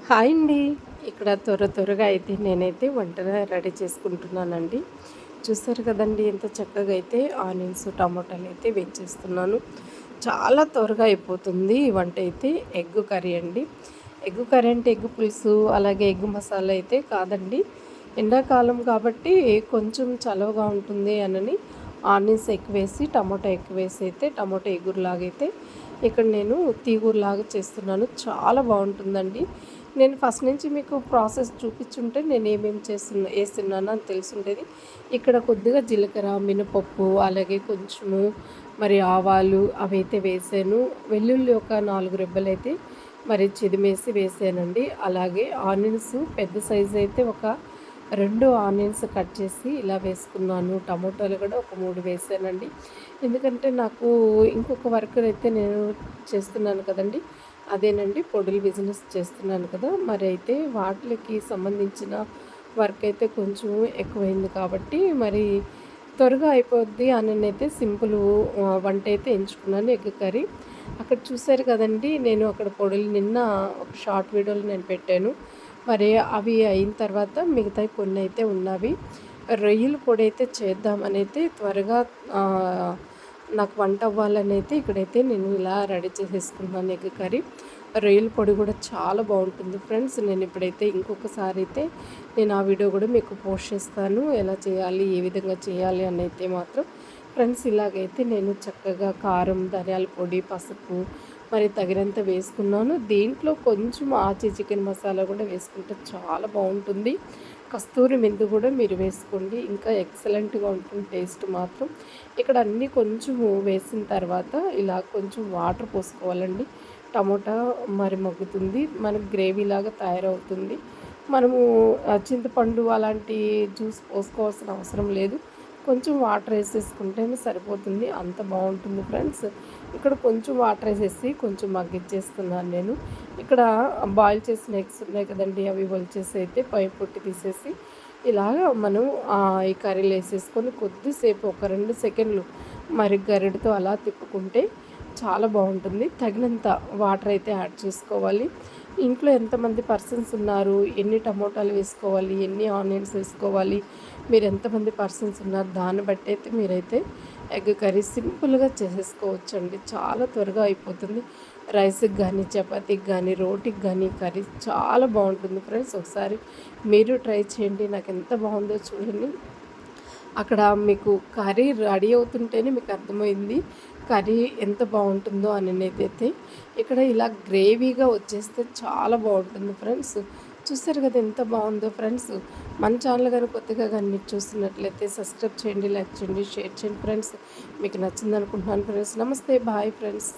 Hi అండి. ఇక్కడ త్వరగా అయితే నేనైతే వంట రెడీ చేసుకుంటున్నానండి. చూసారు కదండీ ఎంత చక్కగా అయితే ఆనియన్స్, టమాటాలు అయితే వేయించేస్తున్నాను. చాలా త్వరగా అయిపోతుంది ఈ వంట అయితే. ఎగ్ కర్రీ అండి. ఎగ్ కర్రీ అంటే ఎగ్ పులుసు అలాగే ఎగ్ మసాలా అయితే కాదండి. ఎండాకాలం కాబట్టి కొంచెం చలవగా ఉంటుంది అనని ఆనియన్స్ ఎక్కువేసి, టమాటా ఎక్కువేసి అయితే టమాటా ఎగురులాగైతే ఇక్కడ నేను తీగూరులాగా చేస్తున్నాను. చాలా బాగుంటుందండి. నేను ఫస్ట్ నుంచి మీకు ప్రాసెస్ చూపించుంటే నేను ఏమేమి వేస్తున్నానో అని తెలిసుండేది. ఇక్కడ కొద్దిగా జీలకర్ర, మినపప్పు అలాగే కొంచెము మరి ఆవాలు అవైతే వేసాను. వెల్లుల్లి ఒక 4 రెబ్బలైతే మరి చిదిమేసి వేసానండి. అలాగే ఆనియన్స్ పెద్ద సైజు అయితే ఒక 2 ఆనియన్స్ కట్ చేసి ఇలా వేసుకున్నాను. టమోటాలు కూడా ఒక 3 వేసానండి. ఎందుకంటే నాకు ఇంకొక వర్క్ అయితే నేను చేస్తున్నాను కదండి. అదేనండి పొడులు బిజినెస్ చేస్తున్నాను కదా. మరి అయితే వాటికి సంబంధించిన వర్క్ అయితే కొంచెం ఎక్కువైంది కాబట్టి మరి త్వరగా అయిపోద్ది అననైతే సింపుల్ వంట అయితే ఎంచుకున్నాను ఎగ్ కర్రీ. అక్కడ చూసారు కదండి, నేను అక్కడ పొడులు నిన్న ఒక షార్ట్ వీడియోలో నేను పెట్టాను. మరి అవి అయిన తర్వాత మిగతాయి కొన్ని అయితే ఉన్నవి. రొయ్యల పొడి అయితే చేద్దామని అయితే త్వరగా నాకు వంట అవ్వాలని అయితే ఇక్కడైతే నేను ఇలా రెడీ చేసేసుకున్నాను ఎగ్ కర్రీ. రొయ్యల పొడి కూడా చాలా బాగుంటుంది ఫ్రెండ్స్. నేను ఇప్పుడైతే ఇంకొకసారి అయితే నేను ఆ వీడియో కూడా మీకు పోస్ట్ చేస్తాను. ఎలా చేయాలి, ఏ విధంగా చేయాలి అని అయితే మాత్రం ఫ్రెండ్స్. ఇలాగైతే నేను చక్కగా కారం, ధనియాల పొడి, పసుపు మరి తగినంత వేసుకున్నాను. దీంట్లో కొంచెం ఆచి చికెన్ మసాలా కూడా వేసుకుంటే చాలా బాగుంటుంది. కస్తూరి మెంతి కూడా మీరు వేసుకోండి, ఇంకా ఎక్సలెంట్గా ఉంటుంది టేస్ట్ మాత్రం. ఇక్కడ అన్నీ కొంచెము వేసిన తర్వాత ఇలా కొంచెం వాటర్ పోసుకోవాలండి. టమోటా మరి మగ్గుతుంది, మనకు గ్రేవీలాగా తయారవుతుంది. మనము చింతపండు అలాంటి జ్యూస్ పోసుకోవాల్సిన అవసరం లేదు. కొంచెం వాటర్ వేసేసుకుంటేనే సరిపోతుంది, అంత బాగుంటుంది ఫ్రెండ్స్. ఇక్కడ కొంచెం వాటర్ వేసేసి కొంచెం మగ్గిచ్చేస్తున్నాను నేను. ఇక్కడ బాయిల్ చేసిన ఎగ్స్ ఉన్నాయి కదండి, అవి ఒలిచేసి అయితే పై పొట్టి తీసేసి ఇలాగ మనం ఈ కర్రీలో వేసేసుకొని కొద్దిసేపు ఒక 2 సెకండ్లు మరి గరిటతో అలా తిప్పుకుంటే చాలా బాగుంటుంది. తగినంత వాటర్ అయితే యాడ్ చేసుకోవాలి. ఇంట్లో ఎంతమంది పర్సన్స్ ఉన్నారు, ఎన్ని టమోటాలు వేసుకోవాలి, ఎన్ని ఆనియన్స్ వేసుకోవాలి, మీరు ఎంతమంది పర్సన్స్ ఉన్నారు దాన్ని బట్టి అయితే మీరైతే ఎగ్ కర్రీ సింపుల్గా చేసేసుకోవచ్చండి. చాలా త్వరగా అయిపోతుంది. రైస్కి కానీ, చపాతీకి కానీ, రోటీకి కానీ కర్రీ చాలా బాగుంటుంది ఫ్రెండ్స్. ఒకసారి మీరు ట్రై చేయండి. నాకు ఎంత బాగుందో చూడండి. అక్కడ మీకు కర్రీ రెడీ అవుతుంటేనే మీకు అర్థమైంది కర్రీ ఎంత బాగుంటుందో అయితే. ఇక్కడ ఇలా గ్రేవీగా వచ్చేస్తే చాలా బాగుంటుంది ఫ్రెండ్స్. చూస్తారు కదా ఎంత బాగుందో ఫ్రెండ్స్. మన ఛానల్ కానీ కొత్తగా కానీ మీరు చూస్తున్నట్లయితే సబ్స్క్రైబ్ చేయండి, లైక్ చేయండి, షేర్ చేయండి ఫ్రెండ్స్. మీకు నచ్చింది అనుకుంటున్నాను ఫ్రెండ్స్. నమస్తే, బాయ్ ఫ్రెండ్స్.